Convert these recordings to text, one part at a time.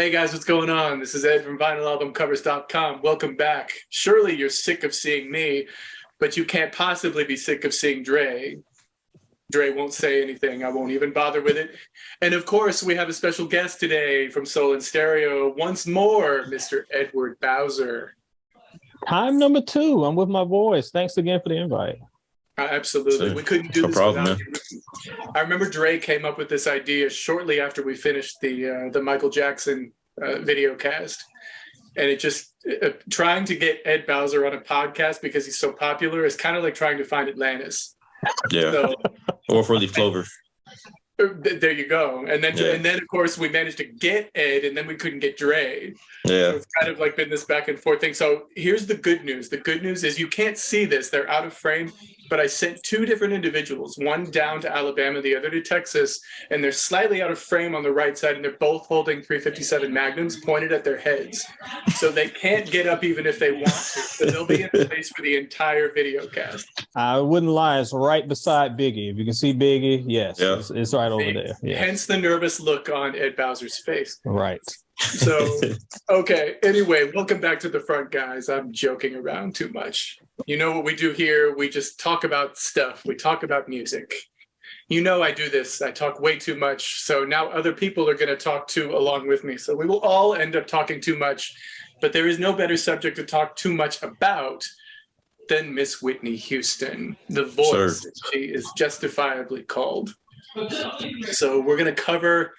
Hey guys, what's going on? This is Ed from VinylAlbumCovers.com. Welcome back. Surely you're sick of seeing me, but you can't possibly be sick of seeing Dre. Dre won't say anything. I won't even bother with it. And of course, we have a special guest today from Soul and Stereo. Once more, Mr. Edward Bowser. Time number 2. I'm with my boys. Thanks again for the invite. Absolutely. We couldn't do this without you. I remember Dre came up with this idea shortly after we finished the Michael Jackson video cast. And it just, trying to get Ed Bowser on a podcast because he's so popular is kind of like trying to find Atlantis. Yeah. So, or 4-leaf clover. There you go. And then of course we managed to get Ed, and then we couldn't get Dre. Yeah. So it's kind of like been this back and forth thing. So here's the good news. The good news is you can't see this. They're out of frame. But I sent 2 different individuals, one down to Alabama, the other to Texas, and they're slightly out of frame on the right side, and they're both holding .357 Magnums pointed at their heads. So they can't get up even if they want to. So they'll be in place for the entire video cast. I wouldn't lie. It's right beside Biggie. If you can see Biggie, yes, yeah. It's right over there. Yeah. Hence the nervous look on Ed Bowser's face. Right. So, okay. Anyway, welcome back to the front, guys. I'm joking around too much. You know what we do here? We just talk about stuff. We talk about music. You know I do this. I talk way too much. So now other people are going to talk too along with me. So we will all end up talking too much. But there is no better subject to talk too much about than Miss Whitney Houston, the voice that she is justifiably called. So we're going to cover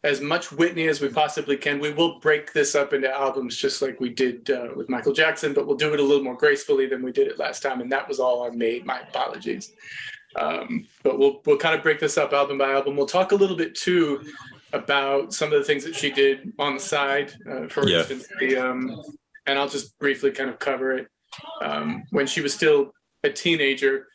as much Whitney as we possibly can. We will break this up into albums just like we did with Michael Jackson, but we'll do it a little more gracefully than we did it last time, and that was all on me. My apologies. But we'll kind of break this up album by album. We'll talk a little bit too about some of the things that she did on the side. For instance, and I'll just briefly kind of cover it. When she was still a teenager,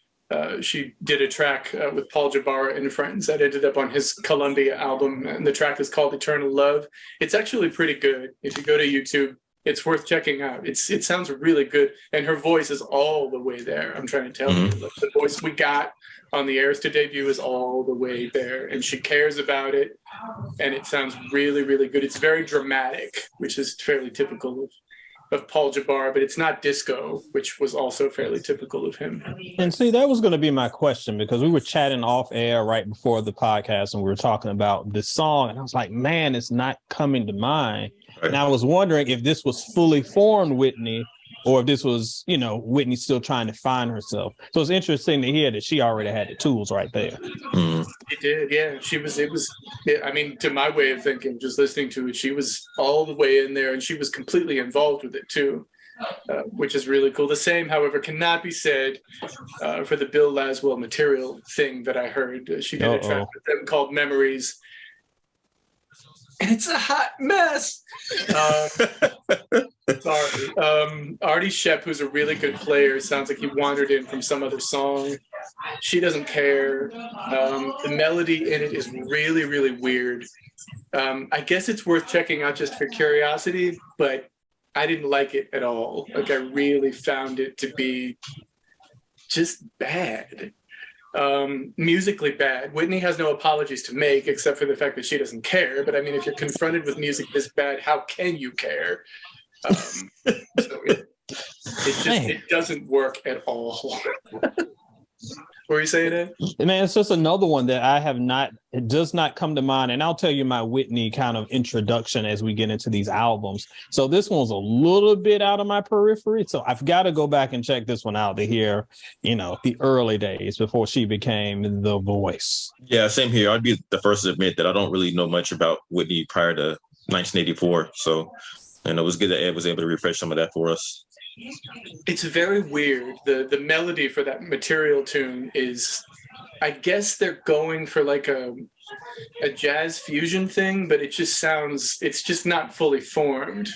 she did a track with Paul Jabara and friends that ended up on his Columbia album, and the track is called Eternal Love. It's actually pretty good. If you go to YouTube, it's worth checking out. It sounds really good, and her voice is all the way there. I'm trying to tell you, the voice we got on the Airs to debut is all the way there, and she cares about it, and it sounds really, really good. It's very dramatic, which is fairly typical of Paul Jabbar, but it's not disco, which was also fairly typical of him. And see, that was going to be my question, because we were chatting off air right before the podcast, and we were talking about this song, and I was like, man, it's not coming to mind. Right. And I was wondering if this was fully formed Whitney, or if this was, Whitney still trying to find herself. So it's interesting to hear that she already had the tools right there. She did, yeah. I mean, to my way of thinking, just listening to it, she was all the way in there, and she was completely involved with it too, which is really cool. The same, however, cannot be said for the Bill Laswell Material thing that I heard. She did a track with them called Memories, and it's a hot mess. Sorry. Artie Shepp, who's a really good player, sounds like he wandered in from some other song. She doesn't care. The melody in it is really, really weird. I guess it's worth checking out just for curiosity, but I didn't like it at all. Like, I really found it to be just bad. Musically bad. Whitney has no apologies to make except for the fact that she doesn't care. But I mean, if you're confronted with music this bad, how can you care? So it doesn't work at all. What were you saying, Ed? Man, it's just another one that it does not come to mind. And I'll tell you my Whitney kind of introduction as we get into these albums. So this one's a little bit out of my periphery. So I've got to go back and check this one out to hear, the early days before she became the voice. Yeah, same here. I'd be the first to admit that I don't really know much about Whitney prior to 1984. So, and it was good that Ed was able to refresh some of that for us. It's very weird. The melody for that Material tune is, I guess they're going for like a jazz fusion thing, but it just sounds, it's just not fully formed.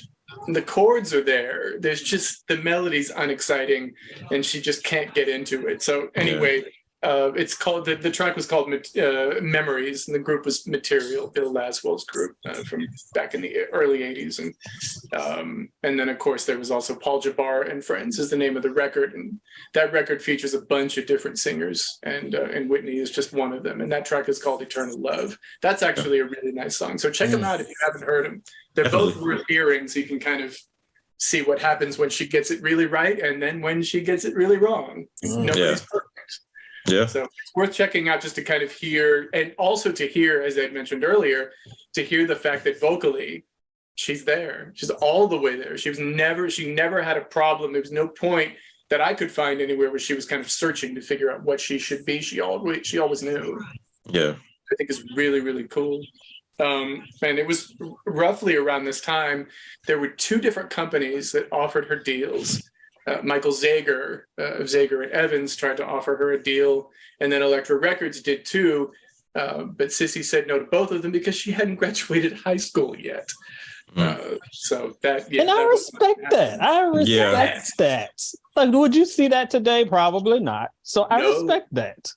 And the chords are there. There's just, the melody's unexciting, and she just can't get into it. So anyway, It's called the track was called Memories, and the group was Material, Bill Laswell's group from back in the early '80s, and then of course there was also Paul Jabbar and Friends is the name of the record, and that record features a bunch of different singers, and Whitney is just one of them, and that track is called Eternal Love. That's actually a really nice song, so check them out if you haven't heard them. They're both worth hearing, so you can kind of see what happens when she gets it really right, and then when she gets it really wrong. Nobody's perfect. Yeah. So it's worth checking out just to kind of hear, and also to hear, as I mentioned earlier, to hear the fact that vocally she's there. She's all the way there. She never had a problem. There was no point that I could find anywhere where she was kind of searching to figure out what she should be. She always knew. Yeah. I think is really, really cool. And it was roughly around this time, there were two different companies that offered her deals. Michael Zager of Zager and Evans tried to offer her a deal, and then Elektra Records did too. But Sissy said no to both of them because she hadn't graduated high school yet. So that, yeah. And I respect that. I respect that. Like, would you see that today? Probably not. So I respect that.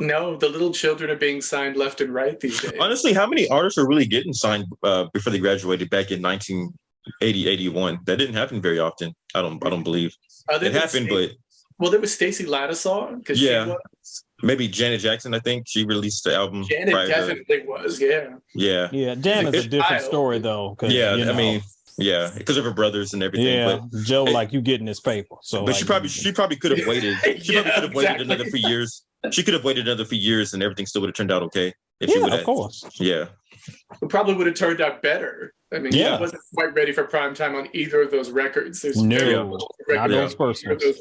No, the little children are being signed left and right these days. Honestly, how many artists are really getting signed before they graduated back in 1980, 81? That didn't happen very often. I don't believe it happened, but there was Stacey Ladisaw because she was. Maybe Janet Jackson. I think she released the album. Janet definitely was. Yeah. Janet's a different story though. Yeah, I mean. Yeah, because of her brothers and everything. Yeah, but Joe, like you getting his paper. So, but like, she probably could have waited. She probably could have waited another few years. She could have waited another few years, and everything still would have turned out okay. If she would have, of course. Yeah, it probably would have turned out better. I mean, I wasn't quite ready for prime time on either of those records. There's not those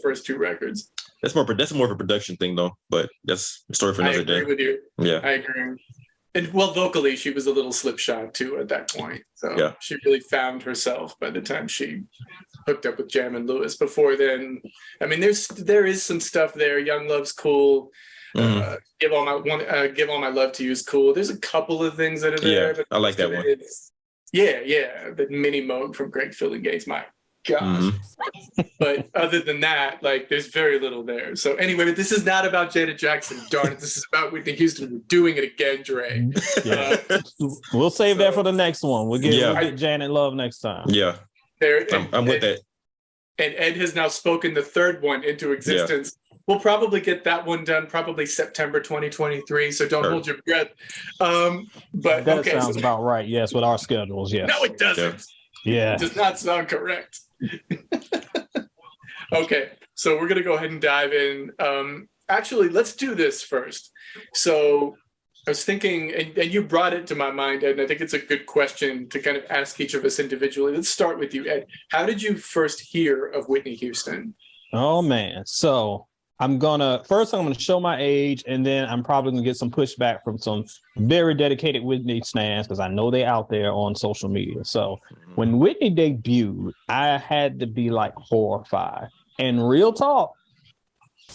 first two records. That's more of a production thing, though. But that's a story for another day. I agree with you. Yeah, I agree. And vocally, she was a little slipshod too at that point. So she really found herself by the time she hooked up with Jam and Lewis. Before then, I mean, there is some stuff there. Young Love's cool. Give all my love to you is cool. There's a couple of things that are there. Yeah, I like that one. The mini Moog from Greg Fillingates. My gosh. But other than that, like, there's very little there. So anyway, but this is not about Janet Jackson. Darn it, this is about Whitney Houston. We're doing it again, Dre. We'll save that for the next one. We'll get Janet Love next time. Yeah, I'm with that. And Ed has now spoken the third one into existence. We'll probably get that one done probably September 2023. So don't hold your breath. But that sounds about right. Yes, with our schedules. Yes. No, it doesn't. Yeah. It does not sound correct. Okay, so we're gonna go ahead and dive in. Actually, let's do this first. So I was thinking, and you brought it to my mind, Ed, and I think it's a good question to kind of ask each of us individually. Let's start with you, Ed. How did you first hear of Whitney Houston? Oh man, so I'm gonna show my age, and then I'm probably gonna get some pushback from some very dedicated Whitney stans because I know they're out there on social media. So when Whitney debuted, I had to be like horrified. And real talk,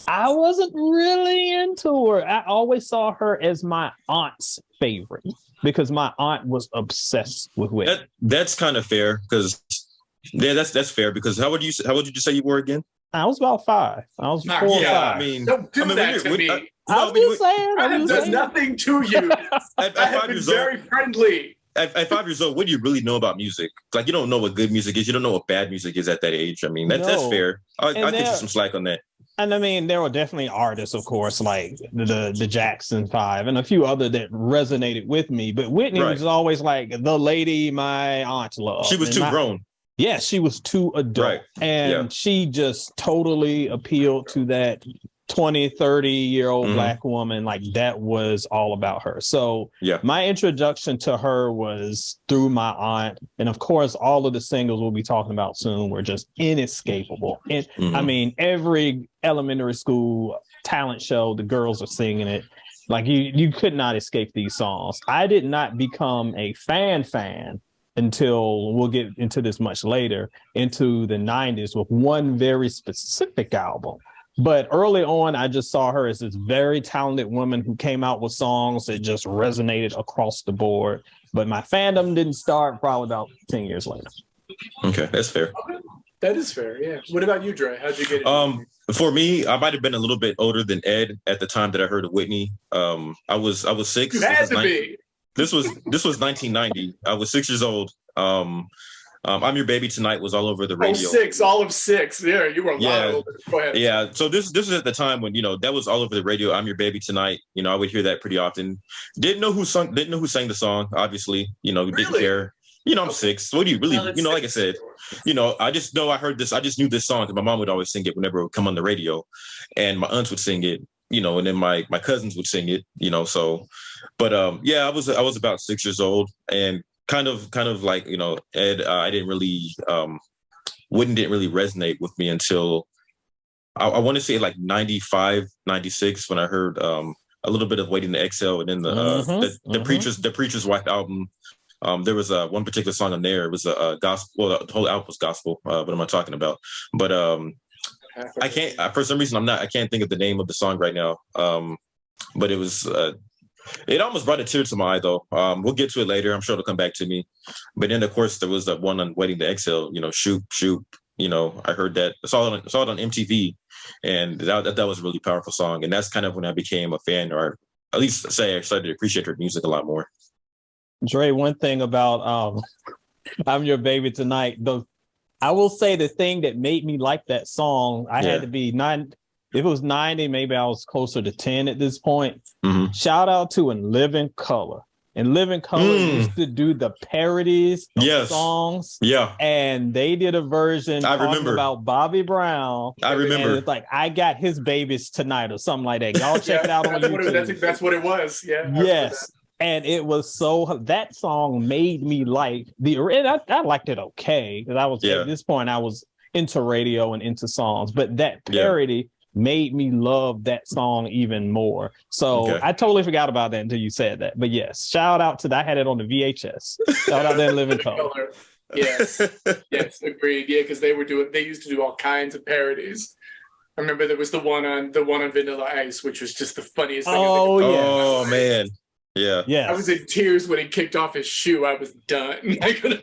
I wasn't really into her. I always saw her as my aunt's favorite because my aunt was obsessed with Whitney. That's kind of fair because that's fair because how would you say you were again? I was about 5. I was 4 or 5. I mean, don't do that to me. I was just saying. That does nothing to you. At I have been very friendly. At 5 years old, what do you really know about music? Like, you don't know what good music is. You don't know what bad music is at that age. I mean, that's fair. I give you some slack on that. And I mean, there were definitely artists, of course, like the Jackson 5 and a few other that resonated with me. But Whitney was always like the lady my aunt loved. She was too grown. Yeah, she was too adult. Right. And she just totally appealed to that 20, 30-year-old Black woman. Like, that was all about her. So my introduction to her was through my aunt. And of course, all of the singles we'll be talking about soon were just inescapable. And I mean, every elementary school talent show, the girls are singing it. Like, you could not escape these songs. I did not become a fan until we'll get into this much later, into the 90s with one very specific album. But early on, I just saw her as this very talented woman who came out with songs that just resonated across the board. But my fandom didn't start probably about 10 years later. Okay, that's fair. That is fair. Yeah. What about you, Dre? How'd you get into For me, I might have been a little bit older than Ed at the time that I heard of Whitney. I was 6. You had to be. This was 1990. I was 6 years old. I'm Your Baby Tonight was all over the radio. All of 6. Yeah, you were a lot older. Go ahead. Yeah. So this was at the time when, that was all over the radio. I'm Your Baby Tonight. I would hear that pretty often. Didn't know who sang the song, obviously. Didn't care. I'm 6. So what do you really, like I said, I just know I heard this. I just knew this song because my mom would always sing it whenever it would come on the radio, and my aunts would sing it, and then my cousins would sing it, so, but I was about 6 years old, and kind of like, Ed, I didn't really, Whitney didn't really resonate with me until I want to say like 95, 96 when I heard a little bit of Waiting to Exhale, and then the Preacher's Wife album. There was one particular song on there. It was a gospel. Well, the whole album was gospel. What am I talking about? But I can't. For some reason, I can't think of the name of the song right now. But it was. It almost brought a tear to my eye, though. We'll get to it later. I'm sure it'll come back to me. But then, of course, there was that one on Waiting to Exhale. Shoot. I heard that. I saw it on MTV, and that was a really powerful song. And that's kind of when I became a fan, or at least say I started to appreciate her music a lot more. Dre, one thing about I'm Your Baby Tonight, I will say the thing that made me like that song, I had to be 9. If it was 90, maybe I was closer to 10 at this point. Mm-hmm. Shout out to In Living Color. In Living Color used to do the parodies of songs. Yeah. And they did a version talking about Bobby Brown. I remember. And it's like, I Got His Babies Tonight or something like that. Y'all check it out on YouTube. That's what it was. Yeah. Yes. And it was that song made me like I liked it okay. Because I was at this point, I was into radio and into songs. But that parody made me love that song even more. So I totally forgot about that until you said that. But yes, shout out to that. I had it on the VHS. Shout out to In Living Color. Yes, agreed. Yeah, because they used to do all kinds of parodies. I remember there was the one on Vanilla Ice, which was just the funniest thing. Oh man. Yeah. Yeah. I was in tears when he kicked off his shoe. I was done. They did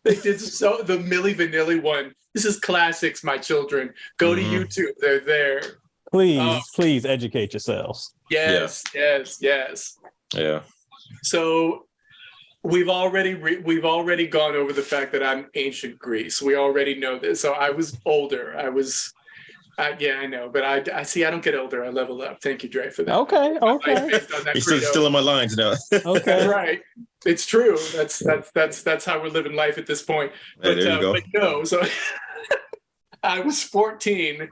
the Milli Vanilli one. This is classics, my children. Go to YouTube. They're there. Please educate yourselves. Yes. Yeah. So we've already gone over the fact that I'm ancient Greece. We already know this. So I was older. I know, but I see. I don't get older. I level up. Thank you, Dre, for that. Okay. You're still in my lines now. Okay, right. It's true. That's how we're living life at this point. But, there you go. But no, so I was 14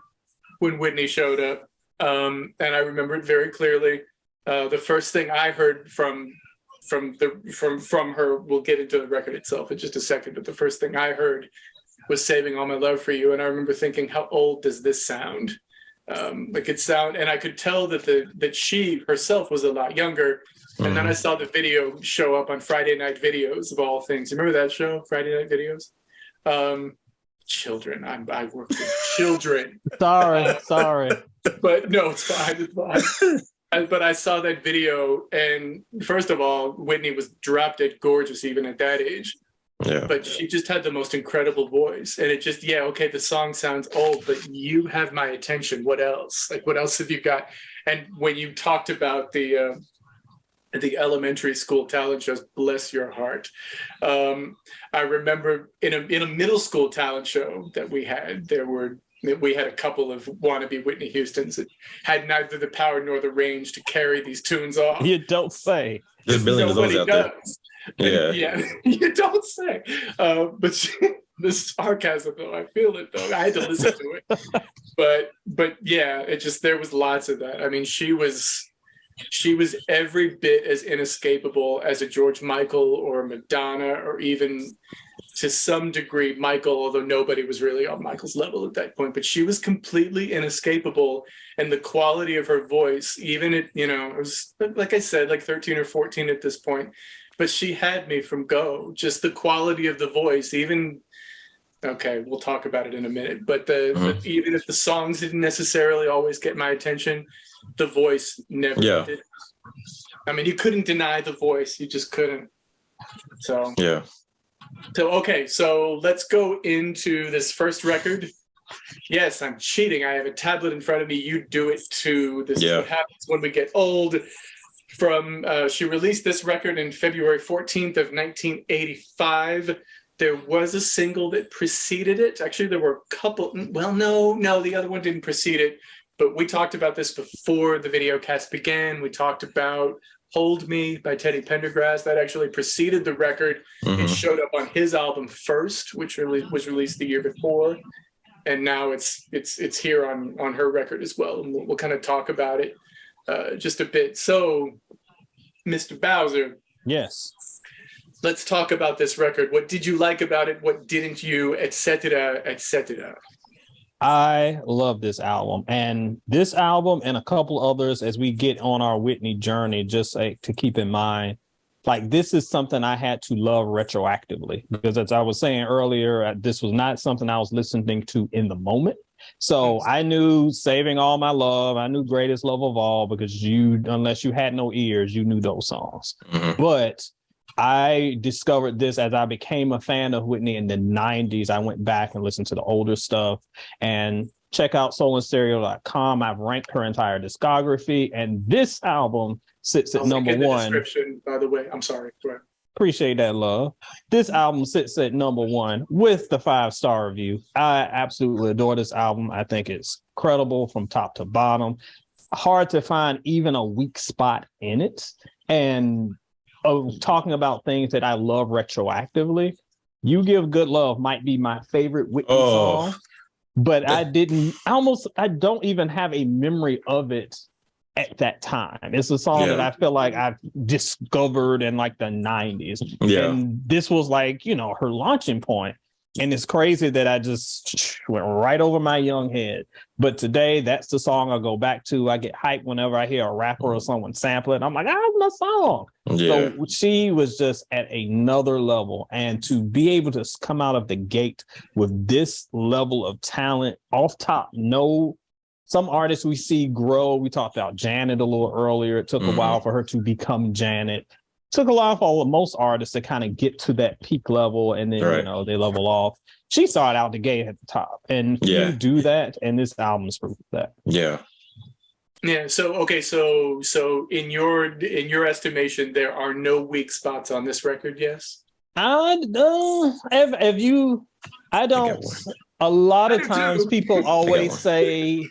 when Whitney showed up, and I remember it very clearly. The first thing I heard from her, we'll get into the record itself in just a second, but the first thing I heard was Saving All My Love for You. And I remember thinking, how old does this sound? And I could tell that she herself was a lot younger. And then I saw the video show up on Friday Night Videos of all things. You remember that show, Friday Night Videos? Children. I work with children. Sorry. But no, it's fine. But I saw that video, and first of all, Whitney was drop dead gorgeous even at that age. Yeah. But she just had the most incredible voice. And it just, the song sounds old, but you have my attention. What else? Like, what else have you got? And when you talked about the elementary school talent shows, bless your heart. I remember in a middle school talent show that we had, we had a couple of wannabe Whitney Houstons that had neither the power nor the range to carry these tunes off. You don't say. There's millions of those out there. Yeah, you don't say. But the sarcasm, though, I feel it, though. I had to listen to it. But yeah, there was lots of that. I mean, she was every bit as inescapable as a George Michael or Madonna, or even to some degree Michael, although nobody was really on Michael's level at that point. But she was completely inescapable, and the quality of her voice, even it was, like I said, like 13 or 14 at this point. But she had me from go. Just the quality of the voice, even. Okay, we'll talk about it in a minute. But even if the songs didn't necessarily always get my attention, the voice never did. I mean, you couldn't deny the voice. You just couldn't. So yeah. So let's go into this first record. Yes, I'm cheating. I have a tablet in front of me. You do it too. This is what happens when we get old. She released this record in February 14th of 1985. There was a single that preceded it. Actually, there were a couple. Well, no, the other one didn't precede it. But we talked about this before the video cast began. We talked about Hold Me by Teddy Pendergrass. That actually preceded the record. Mm-hmm. It showed up on his album first, which was released the year before. And now it's here on her record as well. And we'll kind of talk about it just a bit. So, Mr. Bowser. Yes. Let's talk about this record. What did you like about it? What didn't you? Etc. Etc. I love this album, and this album and a couple others as we get on our Whitney journey, just to keep in mind, like this is something I had to love retroactively, because as I was saying earlier, this was not something I was listening to in the moment. So I knew Saving All My Love, I knew Greatest Love of All, because unless you had no ears, you knew those songs. Mm-hmm. But I discovered this as I became a fan of Whitney in the 90s. I went back and listened to the older stuff, and check out soulandstereo.com. I've ranked her entire discography, and this album sits at number one. Description, by the way. I'm sorry. Appreciate that, love. This album sits at number one with the 5-star review. I absolutely adore this album. I think it's credible from top to bottom. Hard to find even a weak spot in it. And talking about things that I love retroactively, You Give Good Love might be my favorite Whitney song, but I don't even have a memory of it at that time. It's a song that I feel like I've discovered in like the 90s. Yeah. And this was like, her launching point. And it's crazy that I just went right over my young head. But today, that's the song I go back to. I get hyped whenever I hear a rapper or someone sample it. I'm like, that's my song. Yeah. So she was just at another level. And to be able to come out of the gate with this level of talent off top, some artists we see grow. We talked about Janet a little earlier. It took a while for her to become Janet. Took a while for most artists to kind of get to that peak level, and then they level off. She started out the gate at the top, and you do that, and this album is proof of that. Yeah. So okay, so in your estimation, there are no weak spots on this record. Yes. I don't. A lot of times people always say,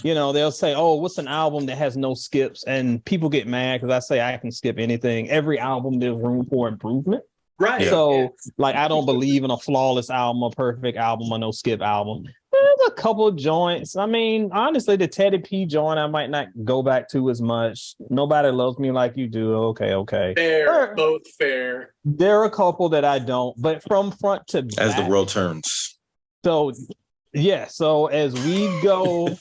they'll say, oh, what's an album that has no skips? And people get mad because I say I can skip anything. Every album, there's room for improvement. Right. So, I don't believe in a flawless album, a perfect album, a no skip album. There's a couple of joints. I mean, honestly, the Teddy P joint, I might not go back to as much. Nobody Loves Me Like You Do. Okay. Fair, both fair. There are a couple that I don't, but from front to back. As the world turns. So, yeah. So as we go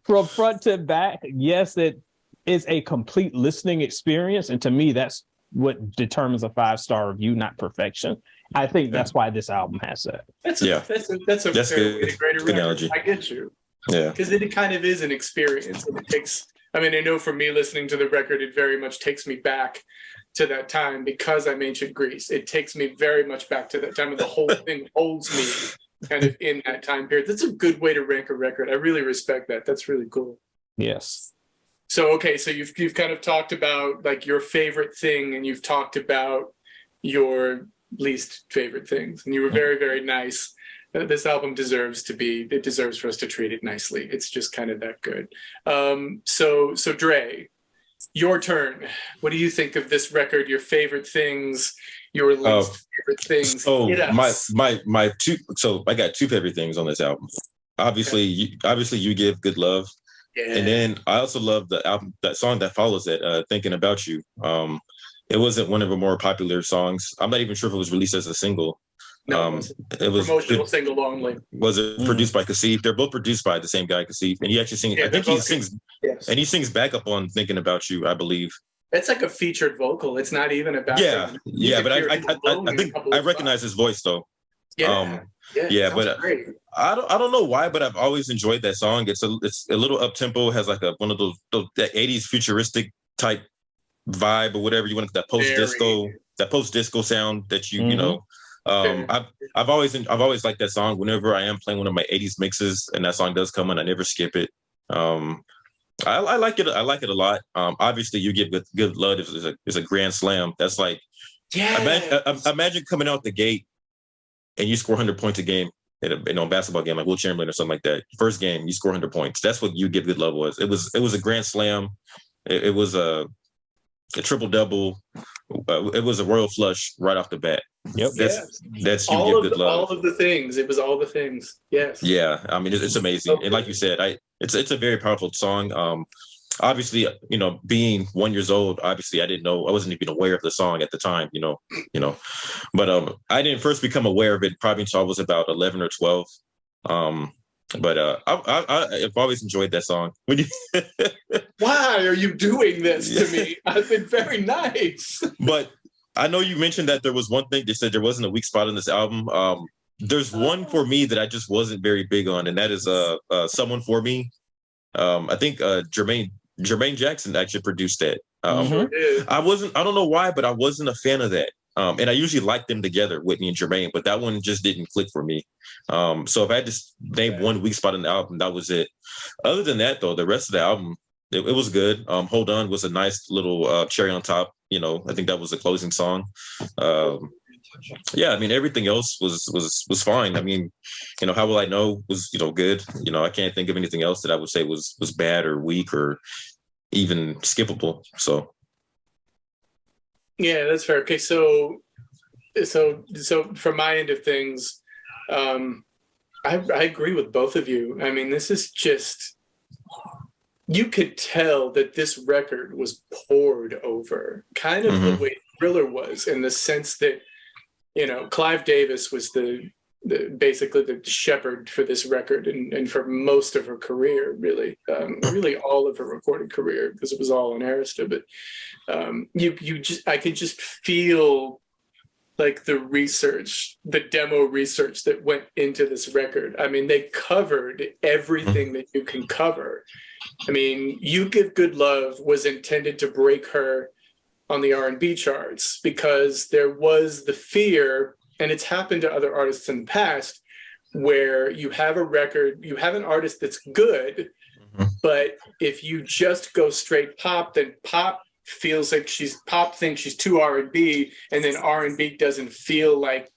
from front to back, yes, it is a complete listening experience. And to me, that's what determines a 5-star review, not perfection. I think that's why this album has that. That's a fair way to grade a record. I get you. Yeah. Because it kind of is an experience. And it takes, I know for me listening to the record, it very much takes me back to that time because I'm ancient Greece. It takes me very much back to that time, and the whole thing holds me kind of in that time period. That's a good way to rank a record. I really respect that. That's really cool. Yes. So, okay, so you've kind of talked about like your favorite thing, and you've talked about your least favorite things, and you were very, very nice. This album deserves for us to treat it nicely. It's just kind of that good. So Dre, your turn. What do you think of this record? Your favorite things, your least favorite things. So my two. So I got two favorite things on this album. Obviously, You Give Good Love. Yeah. And then I also love the album, that song that follows it, Thinking About You. It wasn't one of the more popular songs. I'm not even sure if it was released as a single. No, it was promotional single only. Was it produced by Kasif? They're both produced by the same guy, Kasif, and he actually sings. I think he sings, and he sings backup on "Thinking About You," I believe. It's like a featured vocal. It's not even about. But I think I recognize his voice though. But great. I don't know why, but I've always enjoyed that song. It's a little up tempo, has like one of those that 80s futuristic type vibe or whatever you want, that post disco post disco sound that you know. I've always liked that song. Whenever I am playing one of my '80s mixes and that song does come on, I never skip it. I like it. I like it a lot. Obviously, You Give Good Love is a grand slam. That's like, imagine coming out the gate and you score 100 points a game in a basketball game like Will Chamberlain or something like that. First game, you score 100 points. That's what You Give Good Love was. It was a grand slam. It was a triple double. It was a royal flush right off the bat. Yep. That's You Give Good Love. All of the things. It was all the things. Yes. Yeah. I mean, it's amazing. And like you said, it's a very powerful song. Obviously, you know, being 1 year old, obviously I wasn't even aware of the song at the time, you know, but I didn't first become aware of it probably until I was about 11 or 12. But I've always enjoyed that song. Why are you doing this to me? I've been very nice. But I know you mentioned that there was one thing they said there wasn't a weak spot on this album. There's one for me that I just wasn't very big on, and that is Someone For Me. I think Jermaine Jackson actually produced that. I don't know why, but I wasn't a fan of that. And I usually like them together, Whitney and Jermaine, but that one just didn't click for me. So if I had to name one weak spot in the album, that was it. Other than that, though, the rest of the album, it was good. Hold On was a nice little cherry on top. You know, I think that was the closing song. Yeah, I mean, everything else was fine. I mean, you know, How Will I Know was, you know, good. You know, I can't think of anything else that I would say was bad or weak or even skippable. So. Yeah, that's fair. Okay, so from my end of things, I agree with both of you. I mean, this is just, you could tell that this record was poured over, kind of the way Thriller was, in the sense that, you know, Clive Davis was basically the shepherd for this record and for most of her career, really, really all of her recorded career, because it was all on Arista. But I could just feel like the demo research that went into this record. I mean, they covered everything that you can cover. I mean, You Give Good Love was intended to break her on the R&B charts, because there was the fear, and it's happened to other artists in the past, where you have a record, you have an artist that's good, but if you just go straight pop, then pop thinks she's too R&B, and then R&B doesn't feel like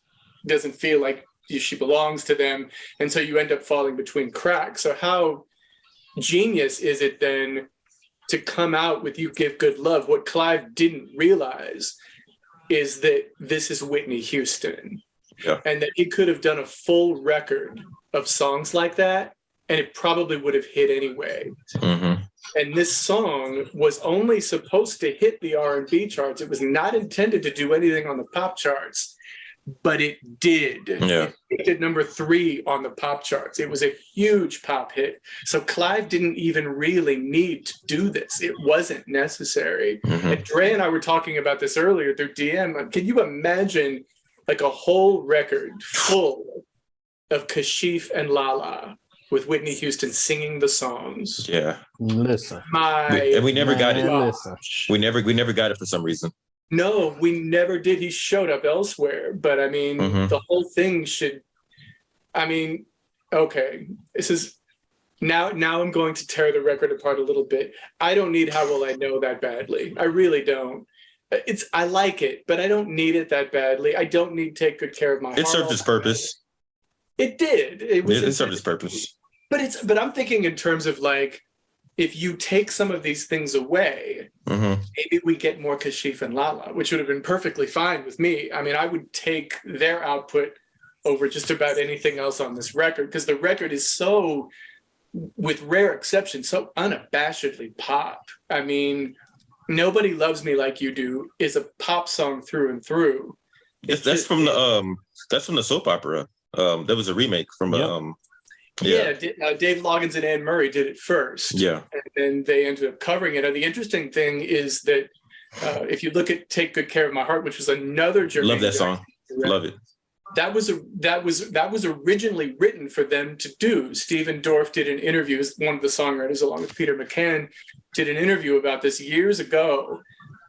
she belongs to them, and so you end up falling between cracks. So how genius is it then to come out with You Give Good Love? What Clive didn't realize is that this is Whitney Houston, and that he could have done a full record of songs like that, and it probably would have hit anyway. And this song was only supposed to hit the R&B charts. It was not intended to do anything on the pop charts, but it did. It did number 3 on the pop charts. It was a huge pop hit. So Clive didn't even really need to do this. It wasn't necessary. And Dre and I were talking about this earlier through DM. Can you imagine like a whole record full of Kashif and Lala with Whitney Houston singing the songs? Yeah. Listen. We never got it. Listen. We never got it for some reason. No, we never did. He showed up elsewhere, but I mean, the whole thing should, I mean, okay, this is, now I'm going to tear the record apart a little bit. I don't need How Will I Know that badly. I really don't. I like it, but I don't need it that badly. I don't need Take Good Care of My Heart. It served its purpose. It did. It served its purpose. But I'm thinking in terms of like, if you take some of these things away, maybe we get more Kashif and Lala, which would have been perfectly fine with me. I mean, I would take their output over just about anything else on this record, because the record is so, with rare exception, so unabashedly pop. I mean, Nobody Loves Me Like You Do is a pop song through and through. That's from the soap opera. That was a remake from Dave Loggins and Anne Murray did it first. And then they ended up covering it. And the interesting thing is that if you look at Take Good Care of My Heart, which was another Jermaine, love that song. Love it. That was originally written for them to do. Stephen Dorff did an interview, one of the songwriters along with Peter McCann, did an interview about this years ago.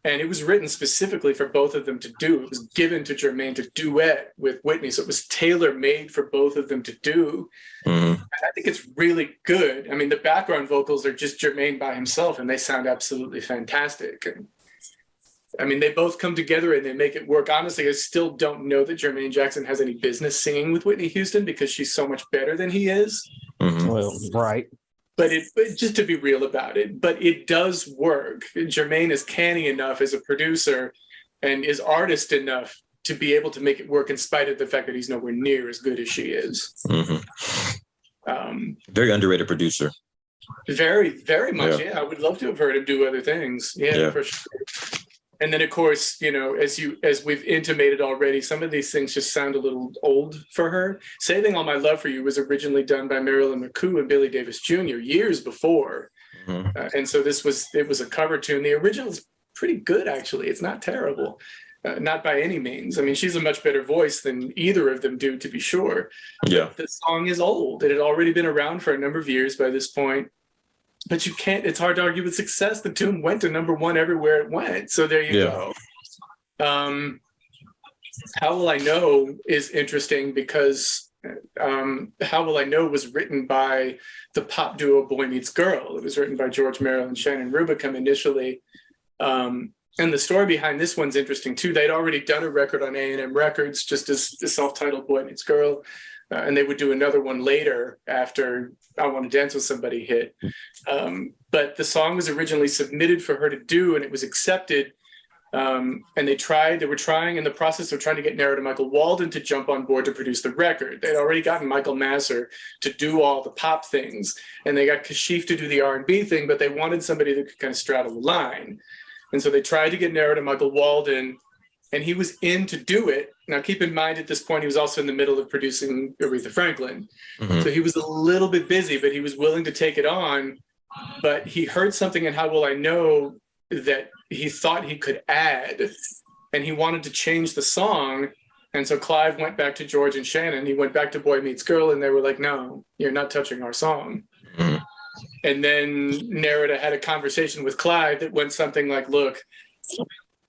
And it was written specifically for both of them to do. It was given to Jermaine to duet with Whitney. So it was tailor-made for both of them to do. Mm-hmm. I think it's really good. I mean, the background vocals are just Jermaine by himself, and they sound absolutely fantastic. And I mean, they both come together and they make it work. Honestly, I still don't know that Jermaine Jackson has any business singing with Whitney Houston because she's so much better than he is. Mm-hmm. Well, right. But just to be real about it, but it does work. Jermaine is canny enough as a producer and is artist enough to be able to make it work in spite of the fact that he's nowhere near as good as she is. Mm-hmm. Very underrated producer. Very, very much. Yeah. I would love to have heard him do other things. Yeah, for sure. And then, of course, you know, as we've intimated already, some of these things just sound a little old for her. Saving All My Love for You was originally done by Marilyn McCoo and Billy Davis Jr. years before. Mm-hmm. And so it was a cover tune. The original is pretty good, actually. It's not terrible. Not by any means. I mean, she's a much better voice than either of them do, to be sure. Yeah. But the song is old. It had already been around for a number of years by this point. But it's hard to argue with success. The tune went to number one everywhere it went. So there you go. How Will I Know is interesting because How Will I Know was written by the pop duo Boy Meets Girl. It was written by George Merrill and Shannon Rubicam initially. And the story behind this one's interesting too. They'd already done a record on A&M Records, just as the self-titled Boy Meets Girl. And they would do another one later after I Want to Dance with Somebody hit. But the song was originally submitted for her to do, and it was accepted. And they were trying in the process of trying to get Nerida Michael Walden to jump on board to produce the record. They'd already gotten Michael Masser to do all the pop things, and they got Kashif to do the R&B thing, but they wanted somebody that could kind of straddle the line. And so they tried to get Nerida Michael Walden, and he was in to do it. Now, keep in mind, at this point, he was also in the middle of producing Aretha Franklin. Mm-hmm. So he was a little bit busy, but he was willing to take it on. But he heard something in How Will I Know that he thought he could add, and he wanted to change the song. And so Clive went back to George and Shannon. He went back to Boy Meets Girl, and they were like, no, you're not touching our song. Mm-hmm. And then Nerida had a conversation with Clive that went something like, look,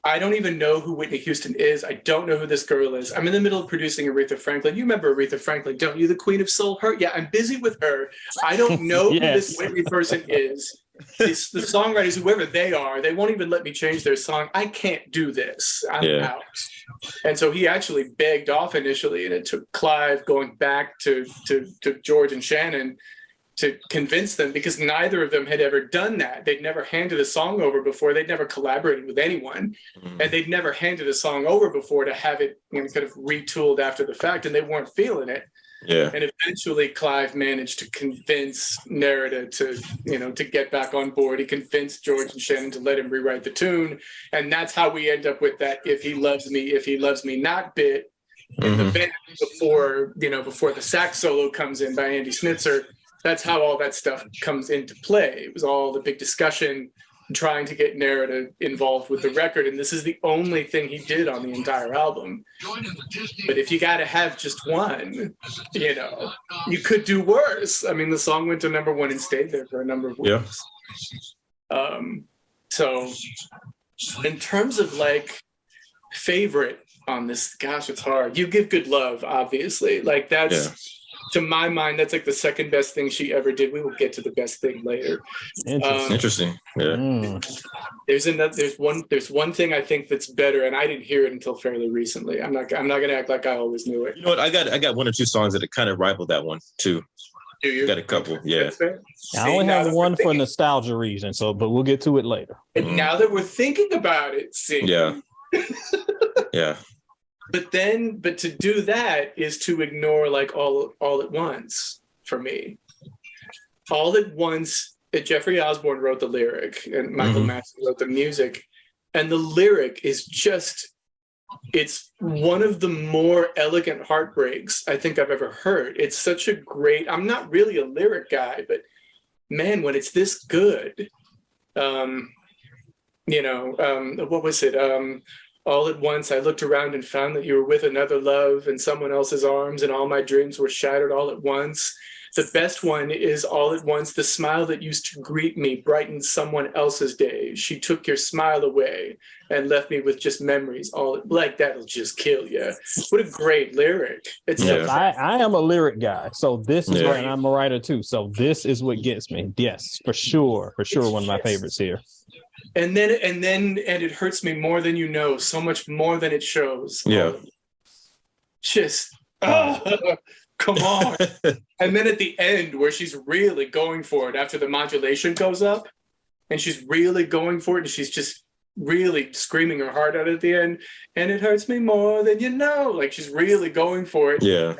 I don't even know who Whitney Houston is. I don't know who this girl is. I'm in the middle of producing Aretha Franklin. You remember Aretha Franklin, don't you? The Queen of Soul. Her? Yeah, I'm busy with her. I don't know who this Whitney person is. It's the songwriters, whoever they are, they won't even let me change their song. I can't do this. I'm out. And so he actually begged off initially, and it took Clive going back to George and Shannon to convince them, because neither of them had ever done that. They'd never handed a song over before. They'd never collaborated with anyone. Mm-hmm. And they'd never handed a song over before to have it, you know, kind of retooled after the fact, and they weren't feeling it. Yeah. And eventually Clive managed to convince Nerida to get back on board. He convinced George and Shannon to let him rewrite the tune. And that's how we end up with that If He Loves Me Not bit in the band before the sax solo comes in by Andy Snitzer. That's how all that stuff comes into play. It was all the big discussion trying to get Nerida involved with the record, and this is the only thing he did on the entire album. But if you got to have just one, you could do worse. I mean, the song went to number one and stayed there for a number of weeks. Yeah. So in terms of like favorite on this, gosh, it's hard. You Give Good Love, obviously. Like that's... To my mind, that's like the second best thing she ever did. We will get to the best thing later. Interesting. Yeah. There's one thing I think that's better, and I didn't hear it until fairly recently. I'm not gonna act like I always knew it. You know what? I got one or two songs that kind of rival that one too. Do you? Got a couple. Yeah. I only have one for nostalgia reason, but we'll get to it later. And now that we're thinking about it, yeah. Yeah. But to do that is to ignore like all at once for me. All at Once, Jeffrey Osborne wrote the lyric and Michael Masser wrote the music. And the lyric is it's one of the more elegant heartbreaks I think I've ever heard. It's such a great, I'm not really a lyric guy, but man, when it's this good, what was it? All at once, I looked around and found that you were with another love in someone else's arms, and all my dreams were shattered all at once. The best one is all at once. The smile that used to greet me brightened someone else's day. She took your smile away and left me with just memories. All like that'll just kill you. What a great lyric. It's I am a lyric guy, so this is and I'm a writer too. So this is what gets me. Yes, for sure, one of my favorites here. And it hurts me more than you know, so much more than it shows. Yeah. Come on. And then at the end where she's really going for it after the modulation goes up and she's really going for it and she's just really screaming her heart out at the end, and it hurts me more than you know, like she's really going for it. Yeah,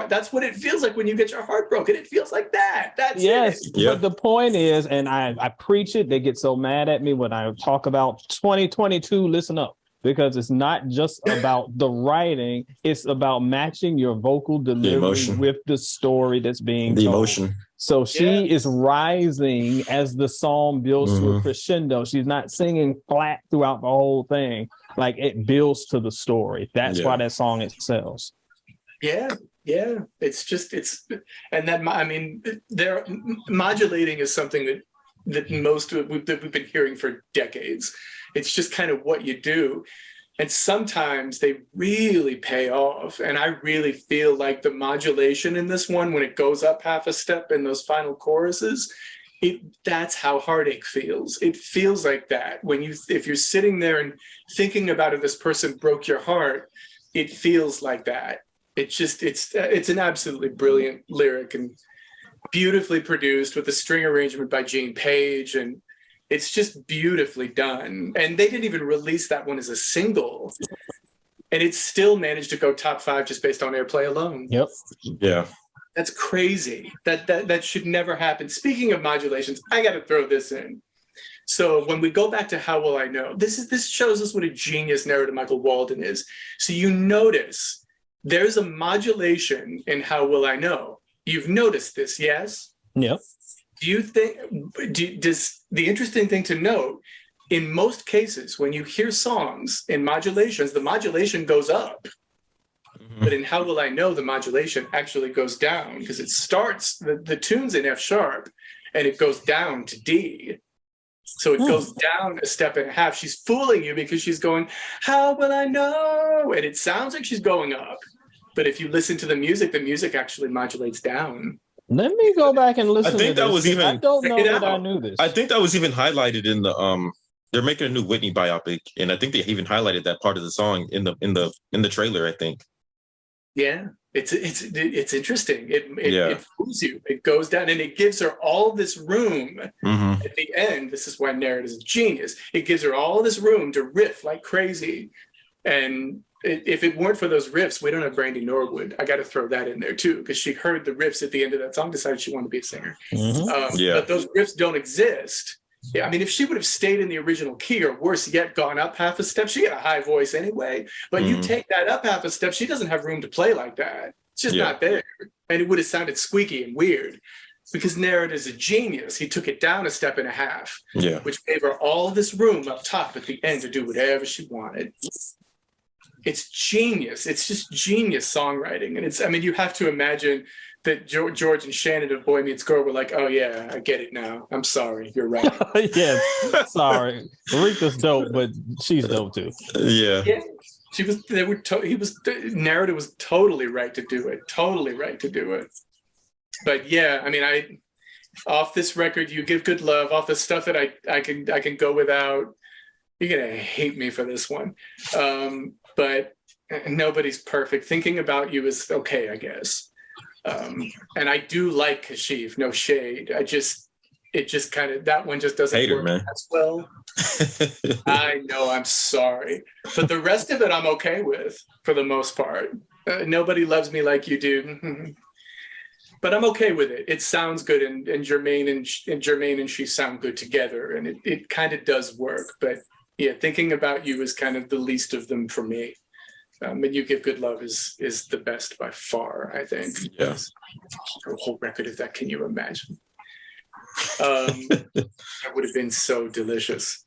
that's what it feels like when you get your heart broken. It feels like that. That's yes it. But the point is, and I preach it, they get so mad at me when I talk about 2022. Listen up, because it's not just about the writing, it's about matching your vocal delivery with the story that's being told. Emotion. So she is rising as the song builds to a crescendo. She's not singing flat throughout the whole thing. Like, it builds to the story. That's why that song excels. Yeah. It's and that, I mean, modulating is something that we've been hearing for decades. It's just kind of what you do. And sometimes they really pay off. And I really feel like the modulation in this one, when it goes up half a step in those final choruses, that's how Heartache feels. It feels like that. If you're sitting there and thinking about if this person broke your heart, it feels like that. It's an absolutely brilliant lyric and beautifully produced with a string arrangement by Gene Page, and it's just beautifully done. And they didn't even release that one as a single, and it still managed to go top 5 just based on airplay alone. Yep. Yeah. That's crazy. That should never happen. Speaking of modulations, I got to throw this in. So when we go back to How Will I Know, this shows us what a genius narrator Michael Walden is. So you notice there's a modulation in How Will I Know. You've noticed this, yes? Yep. Do you think, does the interesting thing to note, in most cases, when you hear songs in modulations, the modulation goes up. Mm-hmm. But in How Will I Know, the modulation actually goes down because it starts, the tune's in F sharp, and it goes down to D. So it goes down a step and a half. She's fooling you because she's going, how will I know? And it sounds like she's going up. But if you listen to the music actually modulates down. Let me go back and listen. I think to that this. was even. I don't know that I knew this. I think that was even highlighted in the They're making a new Whitney biopic, and I think they even highlighted that part of the song in the trailer. I think. Yeah, it's interesting. It fools you. It goes down, and it gives her all this room at the end. This is why Narrett is a genius. It gives her all this room to riff like crazy, and if it weren't for those riffs, we don't have Brandy Norwood. I got to throw that in there too, because she heard the riffs at the end of that song, decided she wanted to be a singer. But those riffs don't exist. Yeah, I mean, if she would have stayed in the original key, or worse yet, gone up half a step, she had a high voice anyway. But you take that up half a step, she doesn't have room to play like that. It's just not there. And it would have sounded squeaky and weird. Because Narrett is a genius. He took it down a step and a half, which gave her all this room up top at the end to do whatever she wanted. It's genius. It's just genius songwriting. And you have to imagine that George and Shannon of Boy Meets Girl were like, oh yeah, I get it now. I'm sorry. You're right. Yeah, sorry. Aretha's dope, but she's dope too. Yeah. She was, Narrative was totally right to do it. Totally right to do it. But yeah, I mean, off this record, You Give Good Love, off the stuff that I can go without. You're going to hate me for this one. But nobody's perfect. Thinking About You is okay, I guess. And I do like Kashif, no shade. It just kind of, that one just doesn't work as well. I know, I'm sorry. But the rest of it I'm okay with for the most part. Nobody Loves Me Like You Do. But I'm okay with it. It sounds good, and Jermaine and she sound good together, and it kind of does work. But yeah, Thinking About You is kind of the least of them for me. And You Give Good Love is the best by far, I think. Yeah. A whole record of that, can you imagine? That would have been so delicious.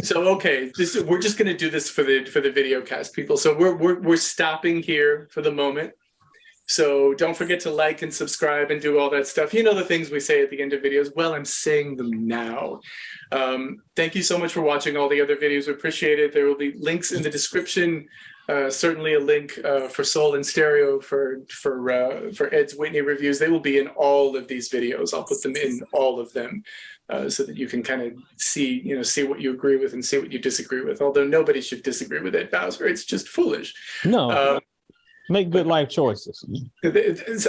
So okay, we're just gonna do this for the video cast, people. So we're stopping here for the moment. So don't forget to like and subscribe and do all that stuff. You know the things we say at the end of videos. Well, I'm saying them now. Thank you so much for watching all the other videos. We appreciate it. There will be links in the description. Certainly a link for Soul and Stereo for Ed's Whitney reviews. They will be in all of these videos. I'll put them in all of them so that you can kind of see what you agree with and see what you disagree with. Although nobody should disagree with Ed Bowser. It's just foolish. No. Make good life choices.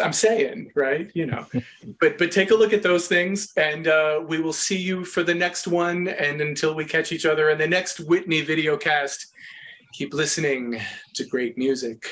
I'm saying, right? But take a look at those things, and we will see you for the next one. And until we catch each other in the next Whitney video cast, keep listening to great music.